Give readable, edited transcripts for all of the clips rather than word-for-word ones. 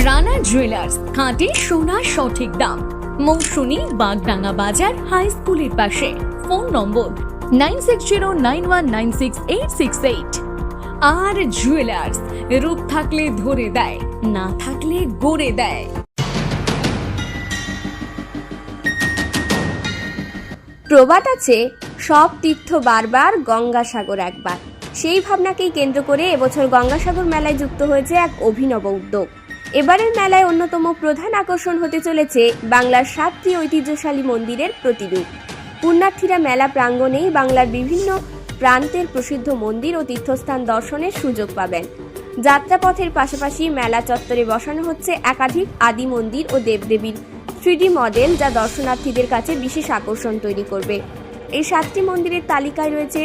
Rana jewellers, খাঁটি সোনার সঠিক দাম। মৌসুমী, বাগডাঙ্গা বাজার, হাই স্কুলের পাশে। ফোন নম্বর 9609196868। আর জুয়েলার্স, রূপ থাকলে ধরে দেয়, না থাকলে গড়ে দেয়। প্রবাদ আছে, সব তীর্থ বারবার, গঙ্গাসাগর একবার। সেই ভাবনাকেই কেন্দ্র করে এবছর গঙ্গাসাগর মেলায় যুক্ত হয়েছে এক অভিনব উদ্যোগ। এবারের মেলায় অন্যতম প্রধান আকর্ষণ হতে চলেছে বাংলার 7টি ঐতিহ্যশালী মন্দিরের প্রতিরূপ। পুণ্যার্থীরা মেলা প্রাঙ্গণেই বাংলার বিভিন্ন প্রান্তের প্রসিদ্ধ মন্দির ও তীর্থস্থান দর্শনের সুযোগ পাবেন। যাত্রাপথের পাশাপাশি মেলা চত্বরে বসানো হচ্ছে একাধিক আদি মন্দির ও দেবদেবীর 3D মডেল, যা দর্শনার্থীদের কাছে বিশেষ আকর্ষণ তৈরি করবে। এই 7টি মন্দিরের তালিকায় রয়েছে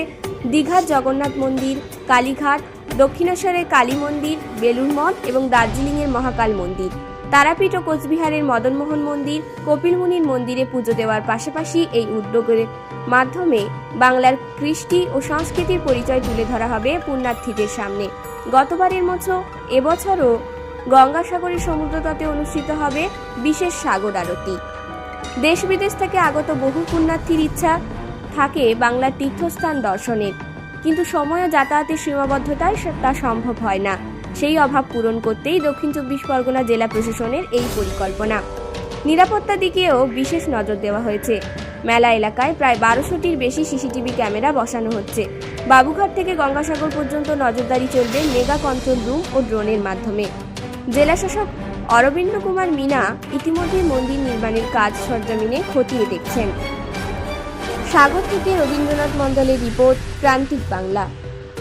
দীঘার জগন্নাথ মন্দির, কালীঘাট, দক্ষিণেশ্বরের কালী মন্দির, বেলুড় মঠ এবং দার্জিলিংয়ের মহাকাল মন্দির। তারাপীঠ ও কোচবিহারের মদনমোহন মন্দির, কপিলমুনির মন্দিরে পুজো দেওয়ার পাশাপাশি এই উদ্যোগের মাধ্যমে বাংলার কৃষ্টি ও সংস্কৃতির পরিচয় তুলে ধরা হবে পুণ্যার্থীদের সামনে। গতবারের মতো এবছরও গঙ্গাসাগরের সমুদ্রতটে অনুষ্ঠিত হবে বিশেষ সাগর আরতি। দেশ বিদেশ থেকে আগত বহু পুণ্যার্থীর ইচ্ছা থাকে বাংলার তীর্থস্থান দর্শনের, কিন্তু সময় ও যাতায়াতের সীমাবদ্ধতায় তা সম্ভব হয় না। সেই অভাব পূরণ করতেই দক্ষিণ 24 পরগনা জেলা প্রশাসনের এই পরিকল্পনা। নিরাপত্তার দিকেও বিশেষ নজর দেওয়া হয়েছে। মেলা এলাকায় প্রায় 1200টির বেশি সিসিটিভি ক্যামেরা বসানো হচ্ছে। বাবুঘাট থেকে গঙ্গাসাগর পর্যন্ত নজরদারি চলবে মেগা কন্ট্রোল রুম ও ড্রোনের মাধ্যমে। জেলাশাসক অরবিন্দ কুমার মিনা ইতিমধ্যে মন্দির নির্মাণের কাজ সরজমিনে খতিয়ে দেখছেন। সাগর থেকে রবীন্দ্রনাথ মণ্ডলের রিপোর্ট, প্রান্তিক বাংলা।